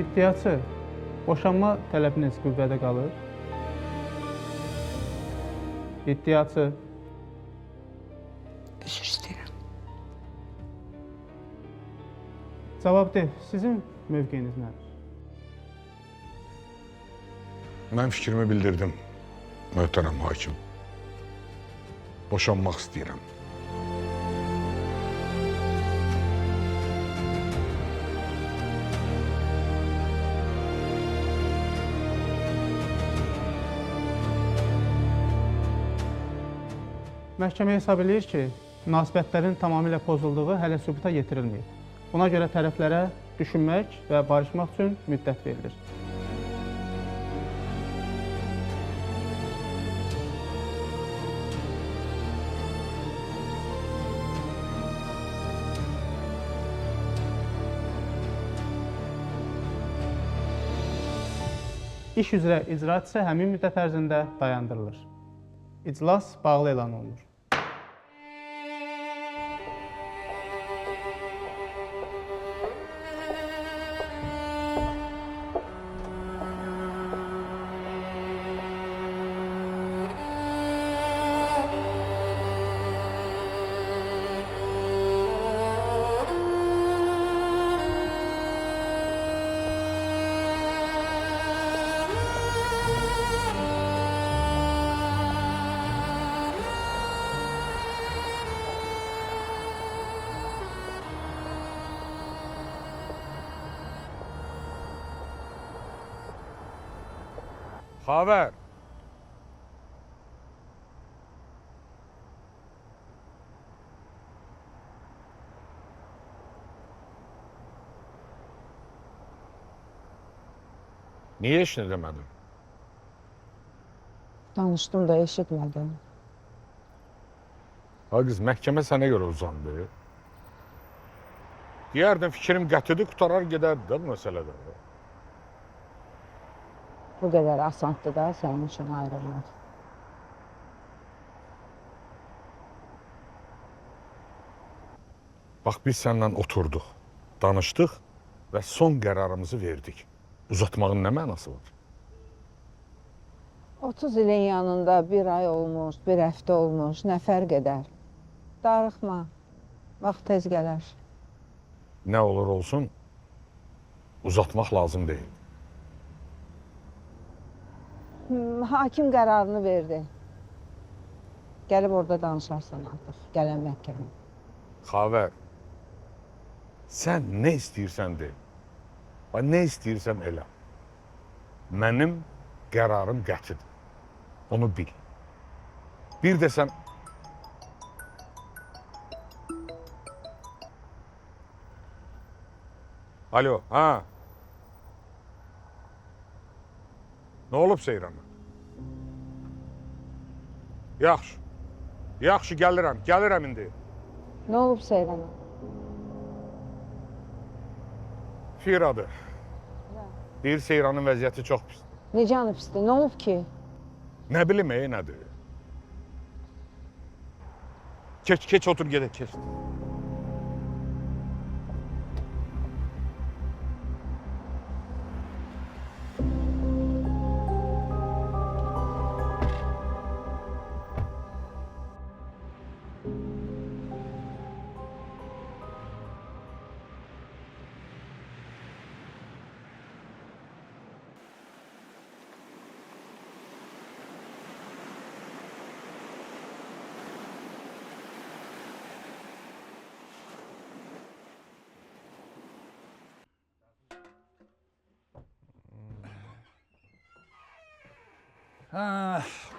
İddiaçı, boşanma tələbiniz qüvvədə qalır. İddiaçı, Üzr istəyirəm. cavabdeh, sizin mövqeyiniz nədir? Mən fikrimi bildirdim, möhtərəm hakim. Boşanmaq istəyirəm. Məhkəmə hesab edir ki, münasibətlərin tamamilə pozulduğu hələ sübuta yetirilməyib. Buna görə tərəflərə düşünmək və barışmaq üçün müddət verilir. İş üzrə icraat isə həmin müddət ərzində dayandırılır. İclas bağlı elan olunur. Xavər. Niyə heç nə demədin? Danışdım da eşitmədim. Ha qız, məhkəmə sənə görə uzandı. Deyərdin fikrim qətidir, qutarar gedərdi də bu məsələdə. Bu qədər asandır da sənin üçün ayrılmaq. Bax, biz səninlə oturduq, danışdıq və son qərarımızı verdik. Uzatmağın nə mənası var? 30 ilin yanında bir ay olmuş, bir həftə olmuş, nə fərq edər? Darıxma, vaxt tez gələr. Nə olur olsun, uzatmaq lazım deyil. Hakim qərarını verdi. Gəlib orada danışarsan artıq, gələn məhkəmə. Xavər, sən nə istəyirsən de. Nə istəyirsən elə. Mənim qərarım qətidir. Onu bil. Bir də sən... Alo, ha? Nə olub Seyrana? Yaxşı. Yaxşı, gəlirəm indi. Nə olub Seyrana? Firadır. Deyir Seyranın vəziyyəti çox pis. Necə anı pisdir, nə olub ki? Nə bilim, nədir? Keç, otur, gedək, keç.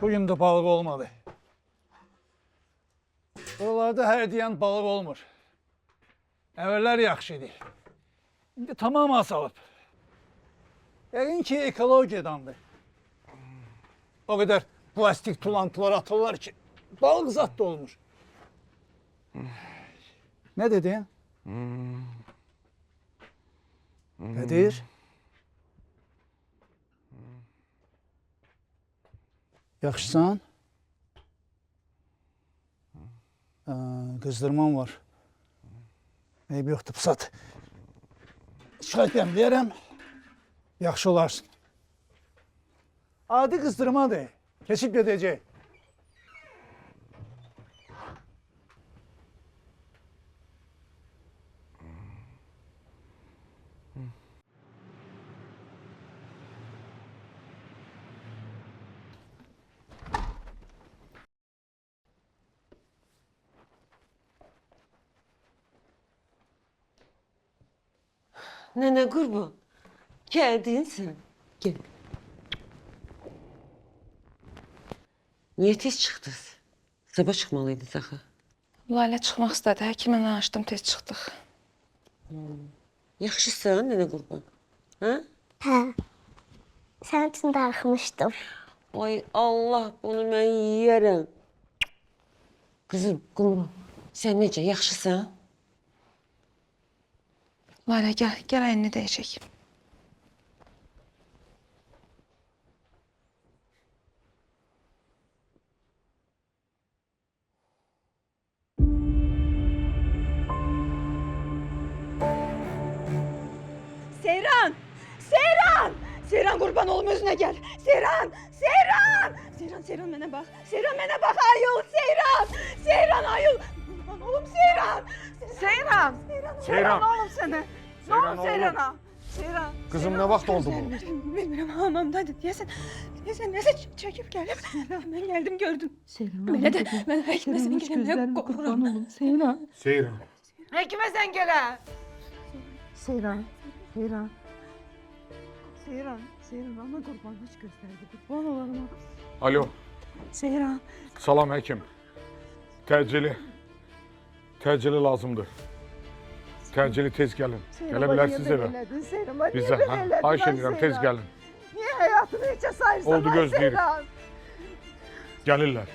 Bugün de balık olmadı. Buralarda her diyen balık olmur. Evveller yaxşıydı. Şimdi tamam asalıp. Yəqin ki ekologiyadandır. O kadar plastik tulantılar atırlar ki balık zat da olmuş. Ne dedin? Nedir? Yaxşısan? Qızdırman var. Eyb yoxdur, pusat. Çay dəmləyərəm. Yaxşı olarsın. Adi kızdırmadır. Keçip gedəcək. Nene kurban. Geldin sen. Gel. Niye tez çıktınız? Sabah çıkmalıydınız axı. Layla çıxmaq istədi. Həkimlə danışdım, tez çıxdıq. Yaxşısan nene kurban. Ha? Hə. Sənin üçün darıxmışdım. Ay Allah bunu ben yiyərəm. Kızım kurban. Sen necə yaxşısan? Layla gəl, gəl əyini dəyişək. Seyran! Seyran! Seyran kurban olum özüne gel. Seyran! Seyran! Seyran bana bak. Seyran bana bak ayol Seyran! Seyran ayol! Kurban olum Seyran! Seyran! Seyran. Oğlum seni. Seyran oğlum. Seyran'a? Seyran. Kızım ne vaxt oldu bu? Bilmiyorum hamamdaydı. Diyesen neyse çekip geldim. Ben geldim gördüm. Seyran. Böyle de ben hekimesinin gelene korkuyorum. Seyran. Seyran. Hekime sen gele. Seyran. Seyran. Seyran. Seyran ana kurban hiç gösterdi. Kurban olalım. Alo. Seyran. Salam həkim. Təcili lazımdır. Təcili tez gəlin. Gələ bilərsiniz evə. Bizə, xahiş edirəm, tez gəlin. Niye hayatını hiçe sayırsan? Oldu, gözləyirəm. Seyran? Gəlirlər.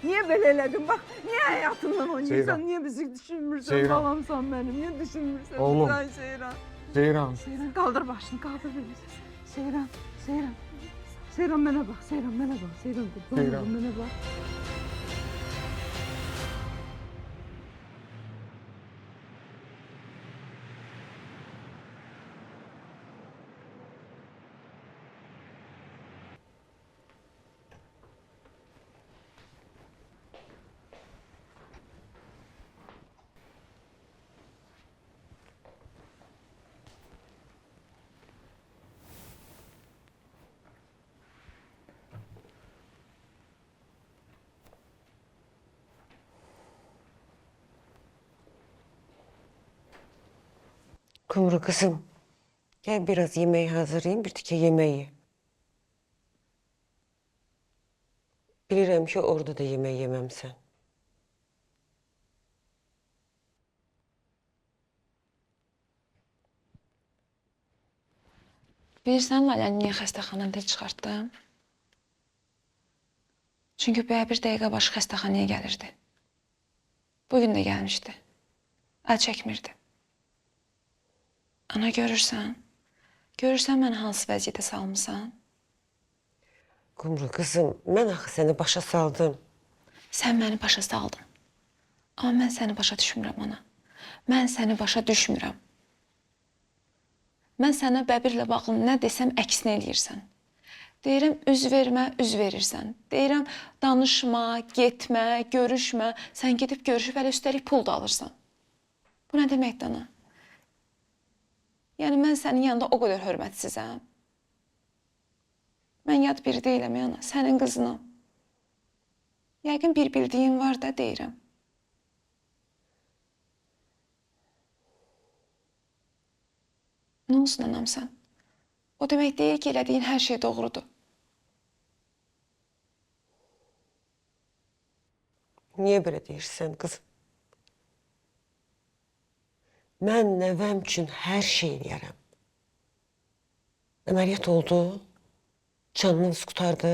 Niye böyle eledin? Bak niye hayatından oynuyorsun? Seyran. Niye bizi düşünmürsen? Seyran. Balamsan benim. Niye düşünmürsen? Oğlum. Sen Seyran. Seyran. Seyran kaldır başını kaldır beni. Seyran. Seyran. Seyran bana bak. Seyran bana bak. Seyran kurban Seyran. olayım, bana bak. Kumru kızım. Gel biraz yemeği hazırlayayım. Bir tike yemeği. Bilirəm ki orada da yemeği yeməmsən. Bilirsən Layla niyə xəstəxanadan çıxartdım? Çünki bəyə bir dəqiqə başı xəstəxanaya gəlirdi. Bugün də gəlmişdi. Əl çəkmirdi. Ana görürsən mən hansı vəziyyətə salmısan? Kumru kızım, mən axı səni başa saldım. Sən məni başa saldın. Amma mən səni başa düşmürəm ana. Mən səni başa düşmürəm. Mən sənə bəbirlə bağlı nə desəm əksinə eləyirsən. Deyirəm üz vermə, üz verirsən. Deyirəm danışma, getmə, görüşmə. Sən gedib görüşüb hələ üstəlik pul da alırsan. Bu nə deməkdir ana? Yəni mən sənin yanında o qədər hörmətsizəm. Mən yad biri deyiləm yana, sənin qızınam. Yəqin bir bildiyin var da deyirəm. Nə olsun anam sən? O demək deyil ki, elədiyin hər şey doğrudur. Niyə belə deyirsən qızım? Mən nəvəm üçün hər şey eləyərəm. Əməliyyat oldu, canınız qurtardı.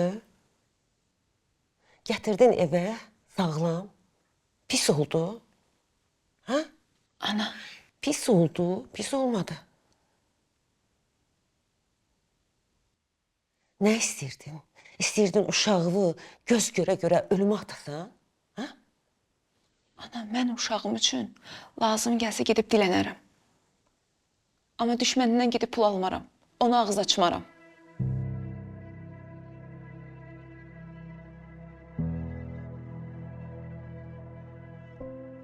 Gətirdin evə, sağlam. Pis oldu. Ha? Ana, Pis oldu, pis olmadı. Nə istəyirdin? İstəyirdin uşağı göz görə-görə ölümə atasan? Ha? ana, mən uşağım üçün lazım gəlsə gedib dilənərəm. Amma düşmənindən gedib pul almaram. ona ağız açmaram.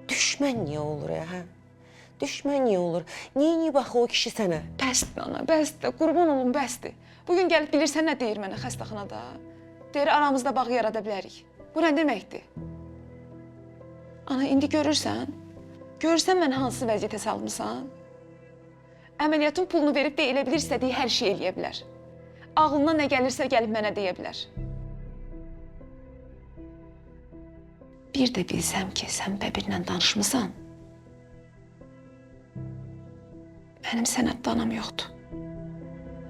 Düşmən niyə olur ya, hə? Düşmən niyə olur? Niyə baxı o kişi sənə? Bəsdir ana, bəsdir. Qurban olum, bəsdir. Bugün gəlib bilirsən nə deyir mənə xəstəxanada? Deyir, aramızda bağ yarada bilərik. Bu nə deməkdir? Ana, indi görürsən? Görürsən mən hansı vəziyyətə salmısan? Əməliyyatın pulunu verib də elə bilir istədiyi hər şey eləyə bilər. Ağlına nə gəlirsə gəlib mənə deyə bilər. Bir də bilsəm ki, sən bəbirlə danışmısan, mənim sənətdə anam yoxdur.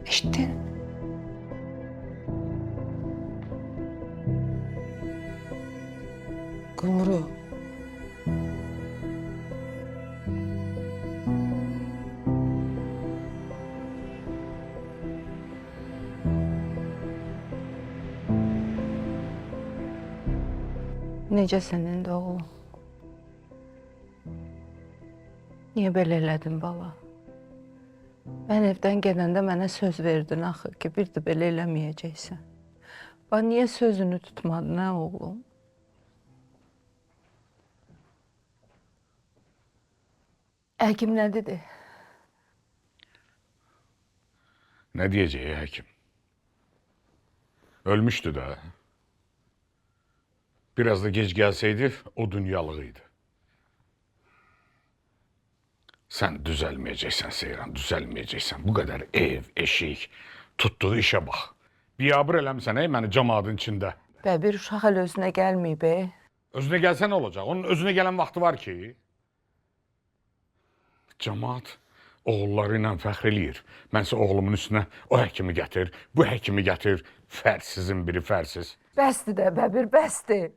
Eşitdin? Qumru. Necəsən indi oğlum? Niyə belə elədin bala? Mən evdən gələndə mənə söz verdin axı ki, bir də belə eləməyəcəksən. Bax, niyə sözünü tutmadın, hə oğlum? Həkim nə dedi? Ne diyeceği həkim? Ölmüştü de. Biraz da geç gelseydi o dünyalığıydı. Sen düzelmeyeceksen Seyran, düzelmeyeceksen. Bu kadar ev, eşik, tuttuğu işe bak. Biyabır eləmsən ey məni cəmaatın içində. Bəbir uşaq hələ özünə gəlməyib, Özüne gelse ne olacak? Onun özüne gelen vakti var ki. Cəmaat oğulları ilə fəxr eləyir. Mənsə oğlumun üstünə o həkimi gətir, bu həkimi gətir. Fərsizin biri fərsiz. Bəsdir də, Bəbir, bəsdir.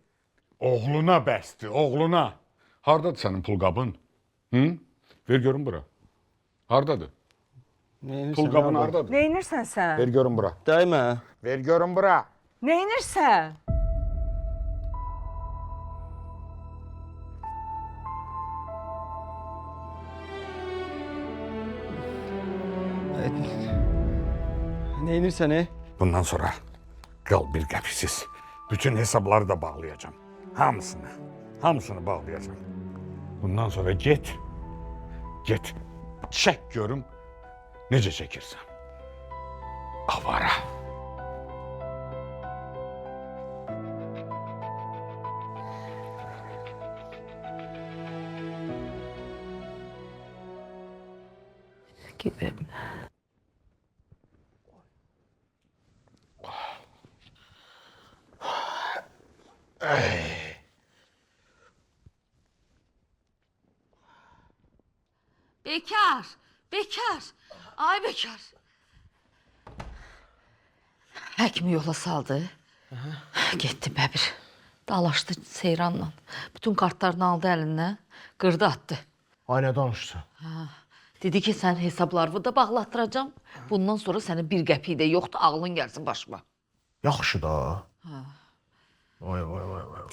Oğluna bəsdir, oğluna. Hardadır sənin pul qabın? Hı? Ver görün bura. Hardadır? Pul qabın hardadır? Neynirsən sən? Ver görün bura. Dəymə. Ver görün bura. Neynirsən? Neynirsən, Bundan sonra qal bir qəpisiz. Bütün hesabları da bağlayacağım. Hamısını. Hamısını bağlayacağım. Bundan sonra get. Get. Çək görüm. Necə çəkirsən. Avara. Gidelim. Bekar, bekar. Ay bekar. Həkimi yola saldı. Getdi Bəbir. Dalaşdı Seyranla. Bütün kartlarını aldı əlindən, qırdı atdı. Ay, nə danışsın? Dedi ki, sən hesablarını da bağlatdıracağım. Bundan sonra sənin bir qəpiyi də yoxdur, ağlın gəlsin başıma. Yaxşı da. Vay.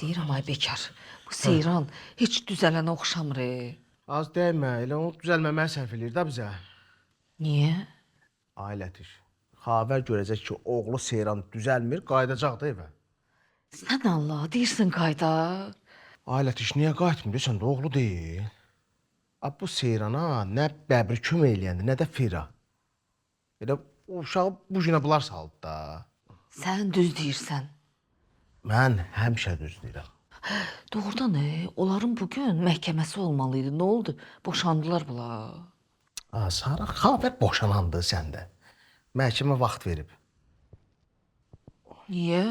Deyirəm, ay bekar. Bu Seyran heç düzələnə oxşamır. Az dəymə, elə onu düzəlməməyə sərf eləyir də bizə. Niyə? Ailətiş. Xavər görəcək ki, oğlu Seyran düzəlmir, qayıdacaq da evə. Sən Allah, deyirsən qayda. Ailətiş, niyə qayıtmır? Sən də oğlu deyil. Bu Seyrana nə Bəbir kömək eləyəndi, nə də Fira. Elə o uşağı bu günə bunlar saldı da. Sən düz deyirsən. Mən həmişə düz deyirəm. Doğrudan, onların bugün məhkəməsi olmalıydı. Nə oldu? Boşandılar bunlar. Sara, Xavər boşanandı səndə. Məhkəmə vaxt verib. Niyə?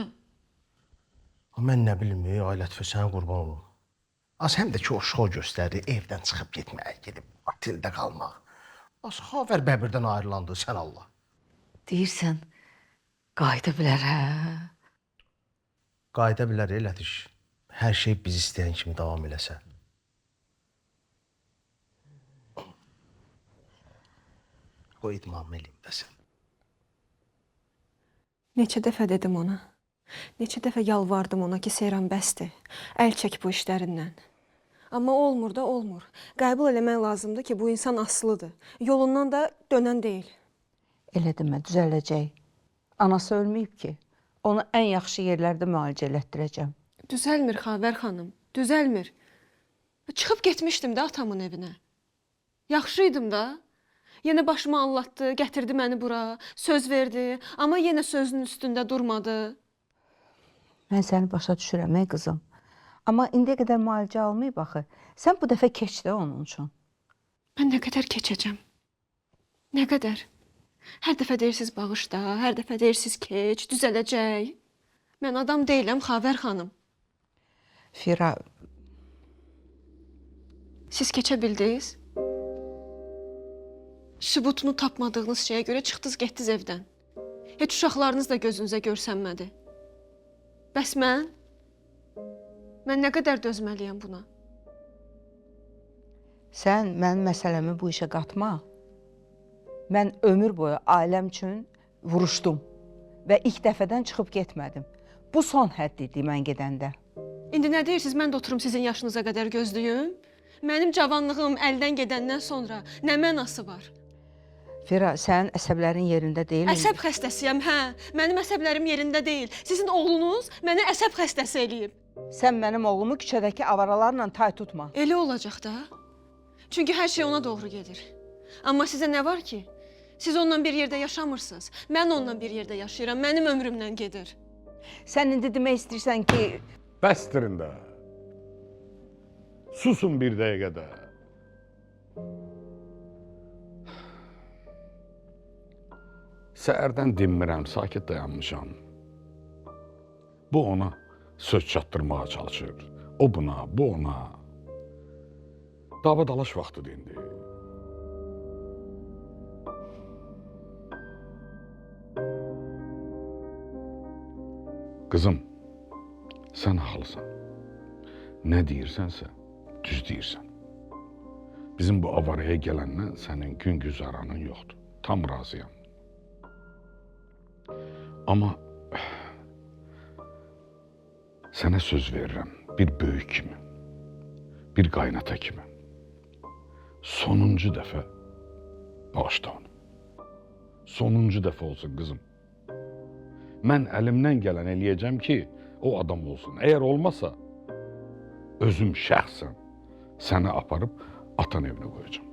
Mən nə bilim, Ailətfə, sənə qurban olum. Həm də ki, o şou göstərdi, evdən çıxıb getməyə, gedib oteldə qalmaq. Xavər Bəbirdən ayrılandı, sən Allah. Deyirsən, qayıda bilər, hə? Qayıda bilər, elətiş. Hər şey biz istəyən kimi davam eləsə. Qoy idmamı eləyim də sən. Neçə dəfə dedim ona. Neçə dəfə yalvardım ona ki, Seyran bəsdir. Əl çək bu işlərindən. Amma olmur da olmur. Qəbul eləmək lazımdır ki, bu insan asılıdır. Yolundan da dönən deyil. Elə demə, düzələcək. Anası ölməyib ki. Onu ən yaxşı yerlərdə müalicə elətdirəcəm. Düzəlmir Xavər xanım, düzəlmir. Çıxıb getmişdim də atamın evinə. Yaxşıydım da. Yenə başımı anlatdı, gətirdi məni bura, söz verdi, amma yenə sözünün üstündə durmadı. Mən səni başa düşürəm, ey qızım. Amma indiyə qədər müalicə almayıb axı. Sən bu dəfə keç də onun üçün. Mən nə qədər keçəcəm? Nə qədər? Hər dəfə deyirsiniz bağışla, hər dəfə deyirsiniz keç, düzələcək. Mən adam deyiləm Xavər xanım. Fira, Siz keçə bildiniz? Sübutunu tapmadığınız şeyə görə çıxdınız, getdiniz evdən. Heç uşaqlarınız da gözünüzə görsənmədi. Bəs mən? Mən nə qədər dözməliyəm buna? sən mənim məsələmi bu işə qatma. Mən ömür boyu ailəm üçün vuruşdum və ilk dəfədən çıxıb getmədim. Bu son hədd idi mən gedəndə. İndi nə deyirsiniz, mən də oturum sizin yaşınıza qədər gözləyim? Mənim cavanlığım əldən gedəndən sonra nə mənası var? Fira, sənin əsəblərin yerində deyil. Əsəb xəstəsiyəm, hə. Mənim əsəblərim yerində deyil. Sizin oğlunuz məni əsəb xəstəsi eləyib. Sən mənim oğlumu küçədəki avaralarla tay tutma. Elə olacaq da. Çünki hər şey ona doğru gedir. Amma sizə nə var ki? Siz onunla bir yerdə yaşamırsınız. Mən onunla bir yerdə yaşayıram. Mənim ömrümdən gedir. Sən indi demək istəyirsən ki... Bəstirin də. Susun bir dəqiqədə. Səhərdən dinmirəm, sakit dayanmışam. Bu ona söz çatdırmağa çalışır. O buna, bu ona. Dava dalaş vaxtıdır indi. Qızım, sən haqlısan. Nə deyirsənsə, düz deyirsən. Bizim bu avaraya gələndən sənin gün güzaranın yoxdur. Tam razıyam. Amma sənə söz verirəm, bir böyük kimi, bir qaynata kimi. Sonuncu dəfə bağışla onu. Sonuncu dəfə olsun qızım. Mən əlimdən gələn eləyəcəm ki, o adam olsun. Əgər olmasa, özüm şəxsən səni aparıb atan evinə qoyacağam.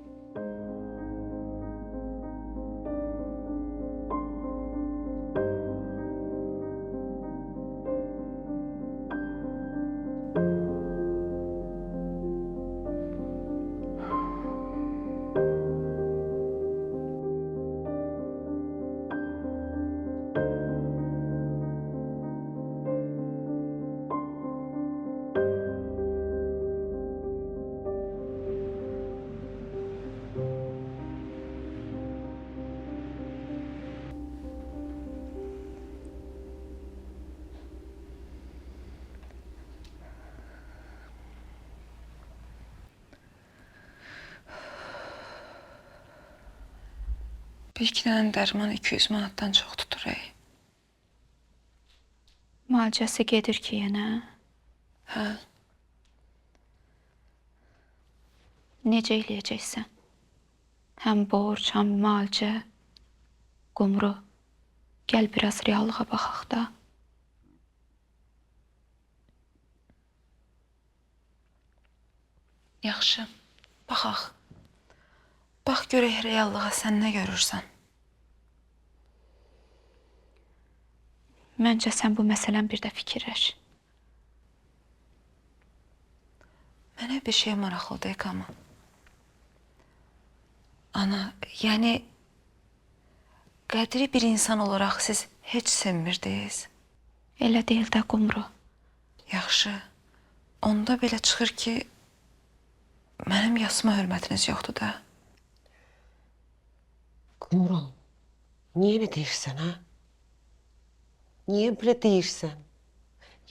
Bir iki dənə dərman 200 manatdan çox tutur, ey. Müalicəsi gedir ki, yenə. Hə, Necə eləyəcəksən? Həm borc, həm müalicə. Qumru, gəl biraz reallığa baxaq da. yaxşı. Baxaq. Bax görək reallığa sən nə görürsən. Məncə sən bu məsələn bir də fikirləş. Mənə bir şey maraqlıdır, Ekama. Ana, yəni qədri bir insan olaraq siz heç sevmirdiniz. Elə deyil də Qumru. Yaxşı. Onda belə çıxır ki, mənim yasıma hörmətiniz yoxdur da. Qumru, niyə elə deyirsən, ha? Niyə belə deyirsən?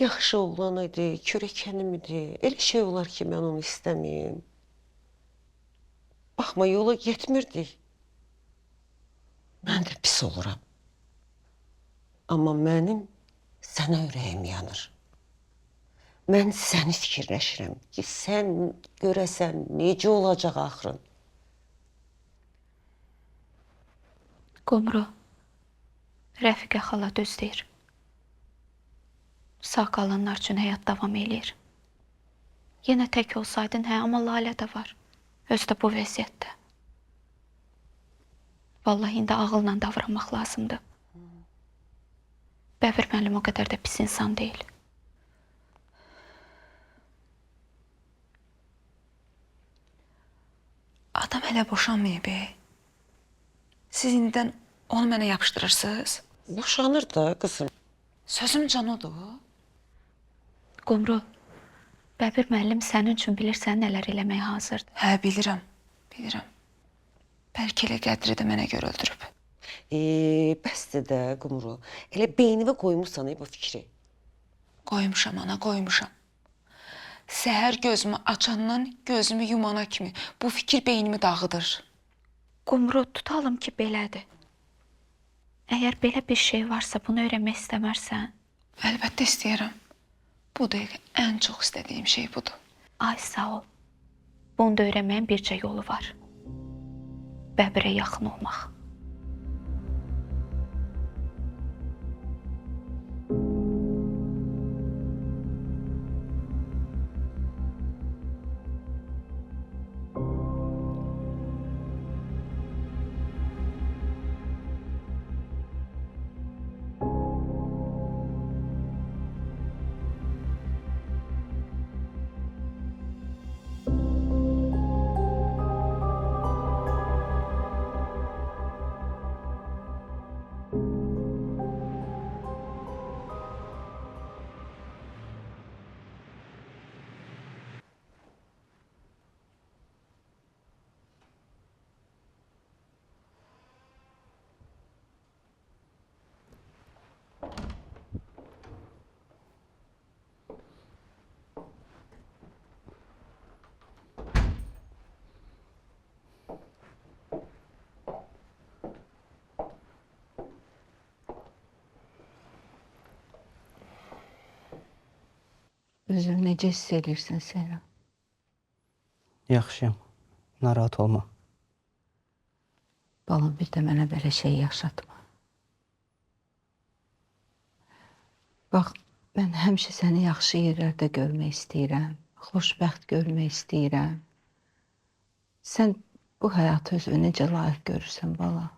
Yaxşı oğlan idi, kürəkənim idi. Elə şey olar ki, mən onu istəməyim. Baxma, yola getmirdik. Mən də pis oluram. Amma mənim sənə ürəyim yanır. Mən səni fikirləşirəm ki, sən görəsən necə olacaq axırın. Qumru, Rəfiqə xala düz deyir. Sağ qalanlar üçün həyat davam eləyir. Yenə tək olsaydın, hə, amma Lalə də var. Özü də bu vəziyyətdə. Vallahi indi ağılla davranmaq lazımdır. Bəbir müəllim o qədər də pis insan deyil. Adam hələ boşanmayıb. Siz indidən onu mənə yapışdırırsınız. Boşanır da qızım. Sözüm can odur. Qumru, Bəbir müəllim sənin üçün bilirsən nələr eləməyə hazırdır. Hə, bilirəm, bilirəm. Bəlkə elə qədri də mənə görə öldürüb. Bəsdir də Qumru. Elə beynimə qoymuşsan bu fikri. Qoymuşam ana, qoymuşam. Səhər gözümü açandan gözümü yumana kimi bu fikir beynimi dağıdır. Qumru, tutalım ki, belədir. Əgər belə bir şey varsa, bunu öyrənmək istəmərsən, Əlbəttə istəyirəm. Bu dəqiqə ən çox istədiyim şey budur. ay sağ ol. Bunu da öyrənməyin bircə yolu var. Bəbirə yaxın olmaq. Özünü necə hiss edirsən Seyran? Yaxşıyam. Narahat olma. Balam, bir də mənə belə şey yaşatma. Bax, mən həmişə səni yaxşı yerlərdə görmək istəyirəm. Xoşbəxt görmək istəyirəm. Sən bu həyatı özünə necə layiq görürsən, bala?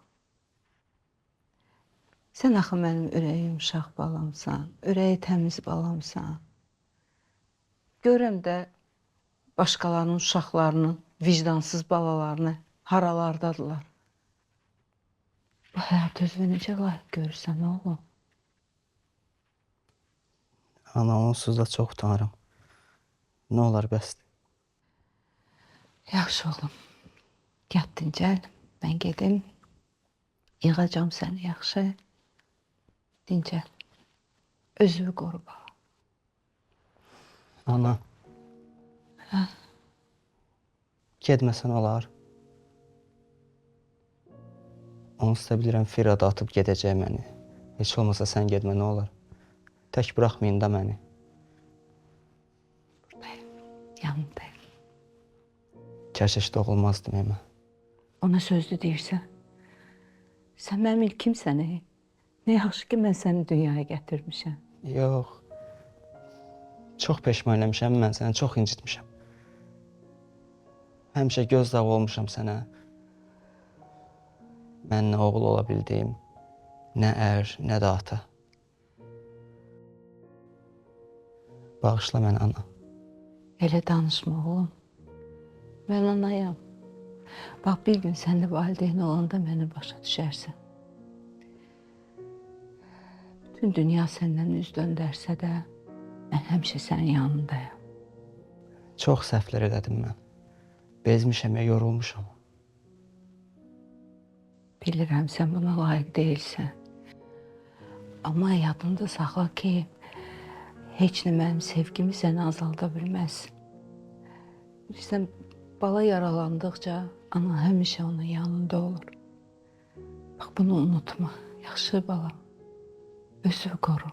Sən axı mənim ürəyi yumşaq balamsan, ürəyi təmiz balamsan. Görəm də başqalarının uşaqlarının, vicdansız balalarını haralardadılar. Bu həyat özünə necə layiq görürsən, oğlum? Ana, onsuz da çox utanıram. Nə olar bəsdir. Yaxşı oğlum. Yat dincəl, mən gedim. Yığacam səni yaxşı. Dincəl. Özünü qoru bala. Ana. Hə? Getməsən olar. Onsuz da bilirəm Firada atıb gedəcək məni. Heç olmasa sən getmə, nə olar. Tək buraxmayın da məni. Buradayım, yanındayım. Kərşəş doğulmazdı mənə. Ona sözlü deyirsən. Sən mənim ilkimsən, nə yaxşı ki, mən səni dünyaya gətirmişəm. Yox. Çox peşman eləmişəm, mən səni çox incitmişəm. Həmişə göz dağı olmuşam sənə. Mən nə oğul ola bildim, nə ər, nə də ata. Bağışla məni, ana. Elə danışma, oğlum. Mən anayam. Bax, bir gün sən də valideyn olanda məni başa düşərsən. Bütün dünya səndən üz döndərsə də, mən həmişə sənin yanındayam. Çox səhvlər elədim mən. Bezmişəm ya, yorulmuşam. Bilirəm, sən buna layiq deyilsən. Amma yadında saxla ki, heç nə mənim sevgimi səni azalda bilməz. Bilirsən, bala yaralandıqca ana həmişə onun yanında olur. Bax, bunu unutma. Yaxşı bala. Özünü qoru.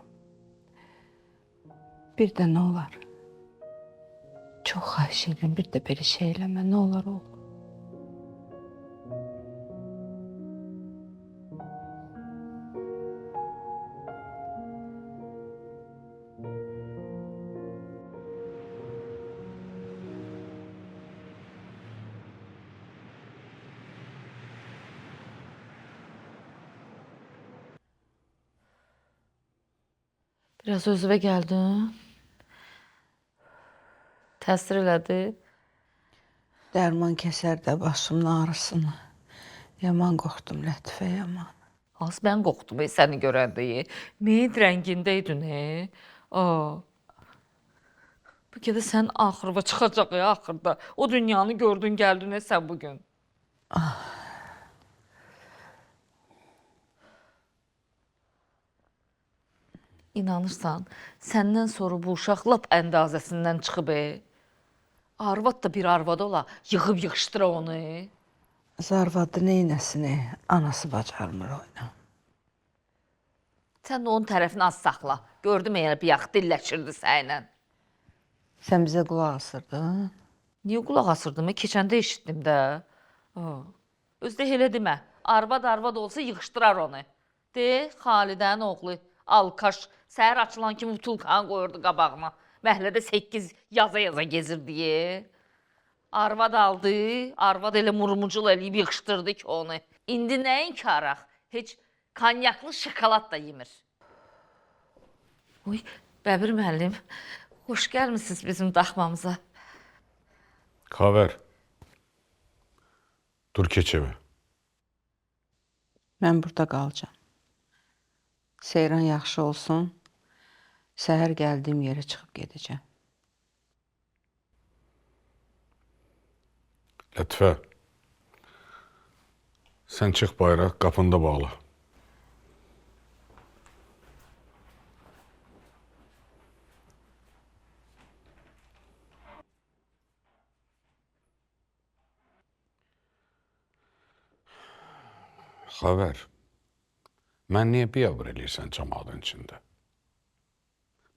Bir də nə olar? Çox xahiş edirəm, bir də belə şey eləmə. Nə olar oğlum? Biraz özüvə gəldin. Təsir elədi. Dərman kəsər də başımın ağrısını. Yaman qorxdum Lətifə, yaman. Az mən qorxdum səni görəndə. Meyid rəngindəydin. Bu qədər sən axırva çıxacaq axırda. O dünyanı gördün, gəldin sən bugün. İnanırsan, səndən sonra bu uşaq lap əndazəsindən çıxıb. Arvad da bir arvad ola, yığıb yığışdıra onu. Zarvadı neynəsini, anası bacarmır oyna. Sən də onun tərəfini az saxla. Gördüm yəni bir yax dilləşirdi sənlə. Sən bizə qulaq asırdın? Niyə qulaq asırdım? Keçəndə eşitdim də. Özdə elə demə. Arvad olsa yığışdırar onu. De, Xalidənin oğlu. Alkaş, səhər açılan kimi butulkanı qoyurdu qabağıma. Məhlədə 8 yaza gezirdi. Arvad aldı, arvad elə murmucul eləyib yığışdırdı ki onu. İndi nəyin karaq? Heç kanyaklı şokolad da yemir. Oy, Bəbir müəllim, xoş gəlmisiniz bizim daxmamıza. Xavər. Dur keç evə. Mən burada qalacağam. Seyran yaxşı olsun. Səhər gəldiyim yerə çıxıb gedəcəm. Lətifə. Sən çıx bayra, qapında bağla. Xavər, mən niyə biyabır eləyirsən cəmadın içində?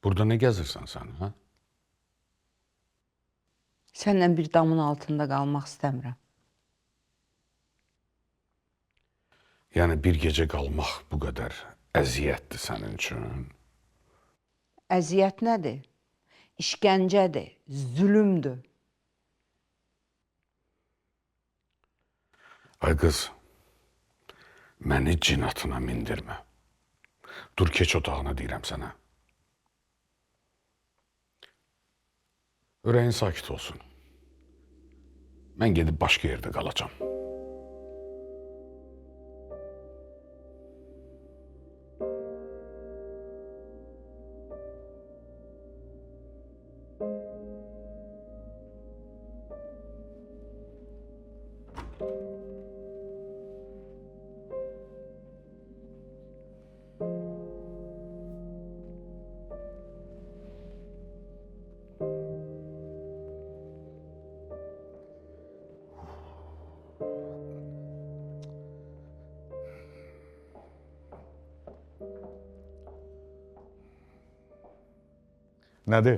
Burada nə gəzirsən sən, hə? Səndən bir damın altında qalmaq istəmirəm. Yəni bir gecə qalmaq bu qədər əziyyətdir sənin üçün. Əziyyət nədir? İşgəncədir, zülümdür. Ay qız, məni cinatına mindirmə. Dur keç otağına deyirəm sənə. Ürəyin sakit olsun. Mən gedib başqa yerdə qalacağam. Nədir?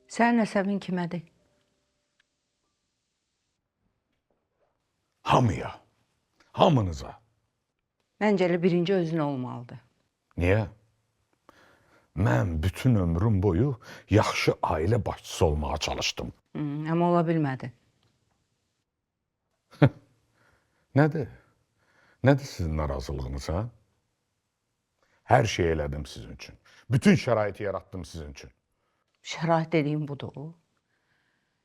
Sənin əsəbin kimədir? Hamıya, hamınıza. Məncə elə birinci özün olmalıdır. Niyə? Mən bütün ömrüm boyu yaxşı ailə başçısı olmağa çalışdım. Amma ola bilmədin. Nədir? Nədir sizin narazılığınız, ha? Hər şey elədim sizin üçün. Bütün şəraiti yarattım sizin üçün. Şərait dediyim budur.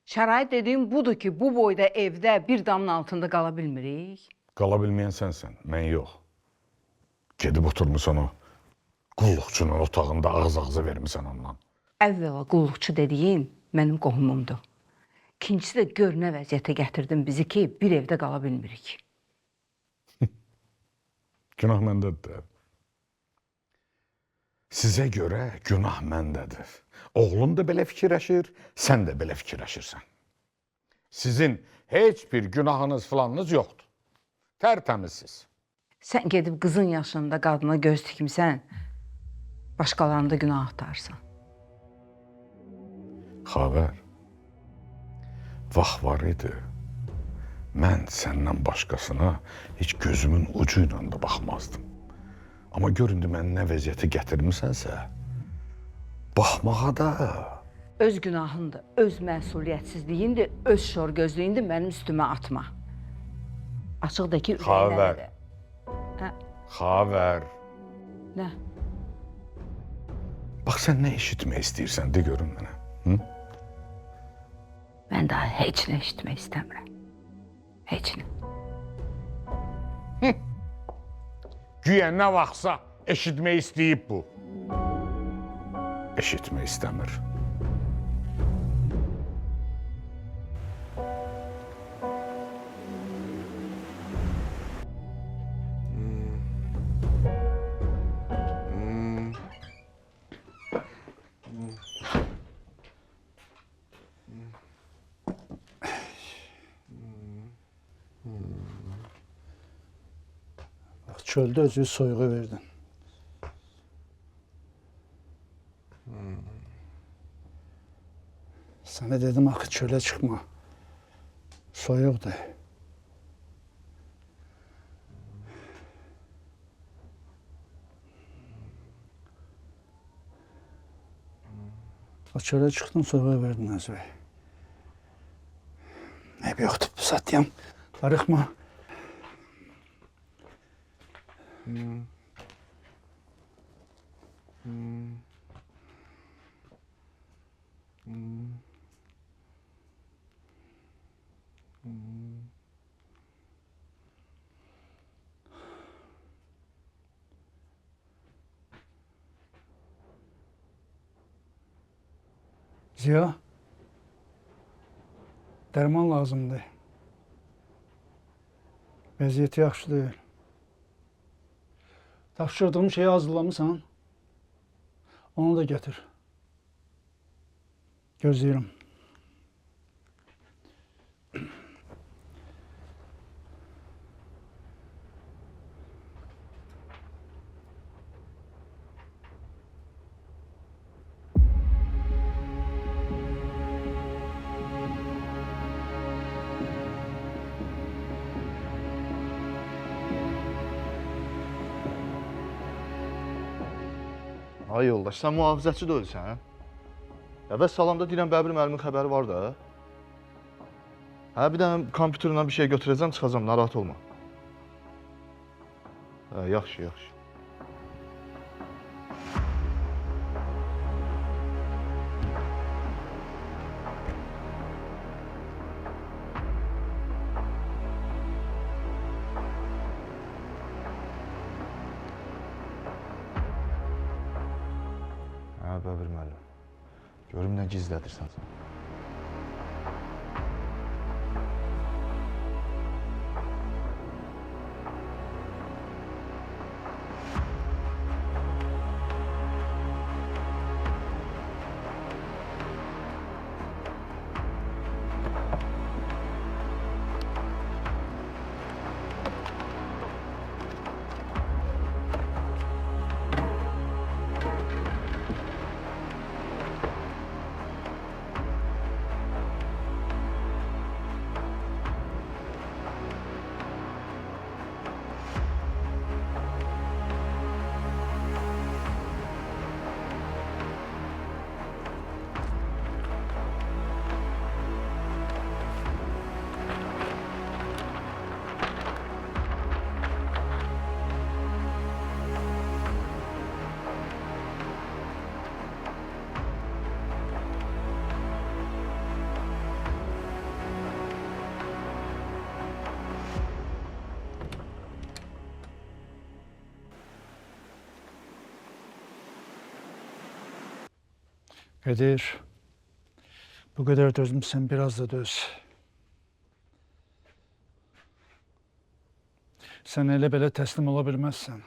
Şərait dediyim budur ki, bu boyda evdə bir damın altında qala bilmirik. Qala bilməyən sənsən, mən yox. Gedib oturmusan o qulluqçunun otağında ağız-ağıza vermisən ondan. Əvvəla qulluqçu dediyin mənim qohumumdur. İkincisi də gör nə vəziyyətə gətirdin bizi ki, bir evdə qala bilmirik. Günah məndədir. Sizə görə günah məndədir. Oğlun da belə fikirləşir, sən də belə fikirləşirsən. Sizin heç bir günahınız filanınız yoxdur. Tərtəmizsiz. Sən gedib qızın yaşında qadına göz tikmisən, başqalarında günah axtarsan. Xavər, vaxt var idi. Mən səndən başqasına heç gözümün ucu ilə də baxmazdım. Amma gör indi mən nə vəziyyətə gətirmisənsə, baxmağa da... Öz günahındır, öz məsuliyyətsizliyindir, öz şor gözlüyündür, mənim üstümə atma. Açıq da ki, Xavər. Hə? Xavər. Nə? Bax sən nə eşitmək istəyirsən, de görüm mənə. Hı? Mən daha heç nə eşitmək istəmirəm. Heç nə. Güya nə vaxtsa eşitmək istəyib bu. Eşitmək istəmir. Bax, çöldə özü soyuğa verdin. Sana dedim axı çölə çıxma. Soyuqdur. Bax, çölə çıxdın, soyuğa verdin özü. Ne bir yoxdur, bu satyam. Darıxma. Ziya, dərman lazımdır. Vəziyyəti yaxşı deyil. Tapşırdığım şeyi hazırlamısan, onu da getir. Gözləyirəm. Ay yoldaş, sən mühafizəçi də ölsən? Ya və salamda deyirəm, Bəbir müəllimin xəbəri var da. Hə, bir dənə kompüterlə bir şey götürəcəm, çıxacam, narahat olma. Hə, yaxşı, yaxşı. Hə, Bəbir müəllim. Görüm nə gizlədirsən sən. Qədir, bu qədər dözmüşsən, biraz da döz. Sən elə belə təslim ola bilməzsən.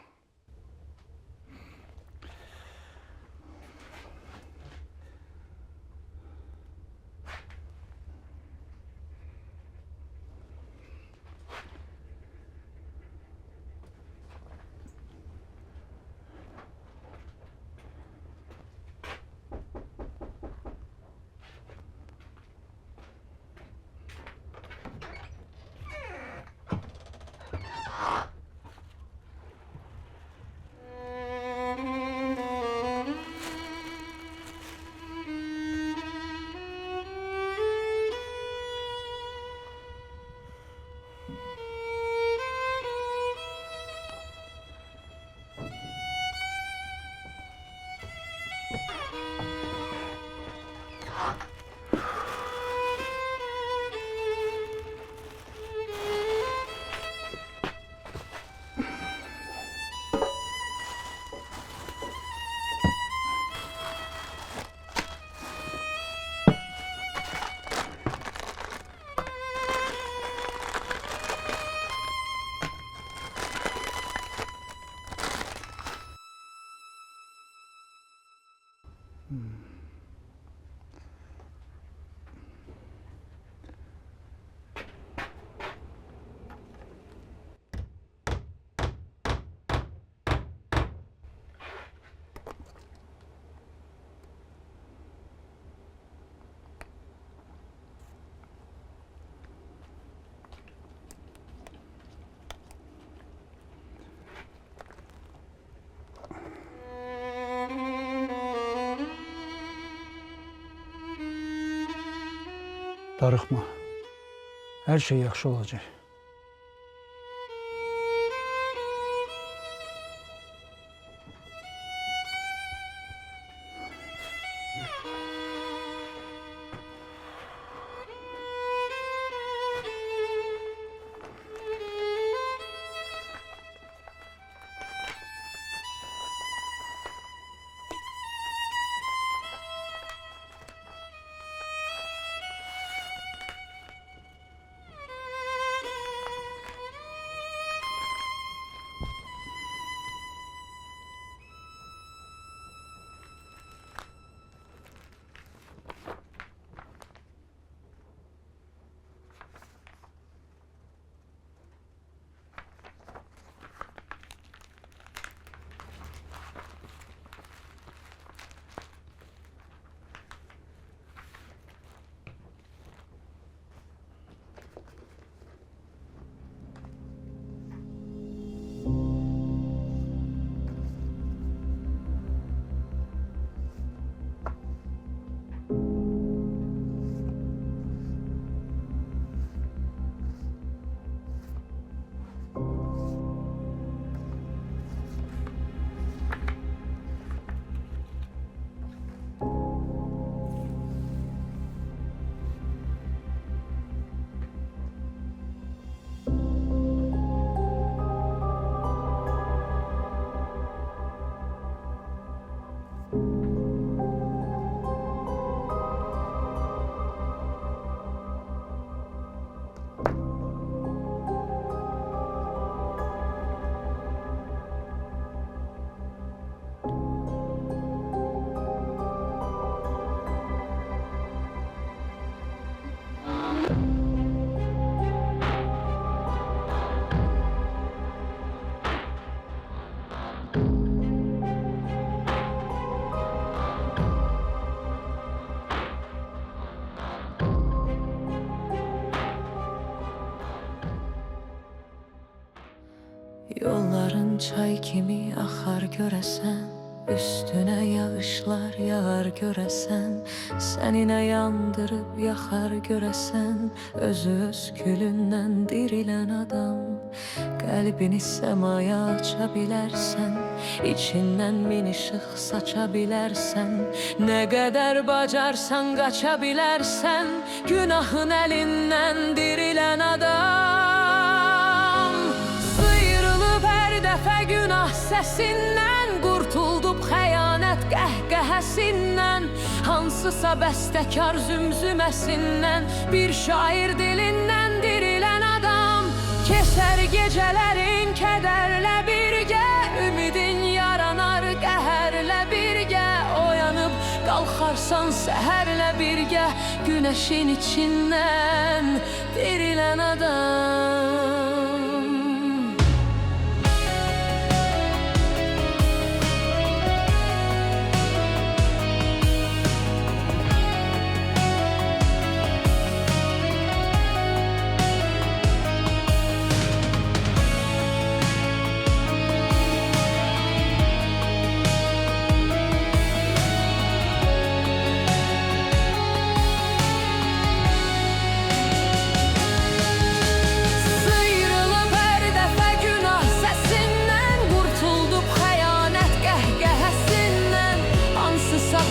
Darıxma. Hər şey yaxşı olacaq. Yolların çay kimi axar görəsən, üstünə yağışlar yağar görəsən, səninə yandırıb yaxar görəsən, özü öz külündən dirilən adam. Qəlbini səmaya aça bilərsən, içindən min işıq saça bilərsən, nə qədər bacarsan qaça bilərsən, günahın əlindən dirilən adam. Günah səsindən qurtuldub xəyanət qəhqəhəsindən, hansısa bəstəkar zümzüməsindən, bir şair dilindən dirilən adam. Keçər gecələrin kədərlə birgə, ümidin yaranar qəhərlə birgə, oyanıb qalxarsan səhərlə birgə, günəşin içindən dirilən adam.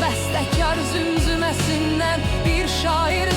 Bəstəkar zümzüməsindən, bir şair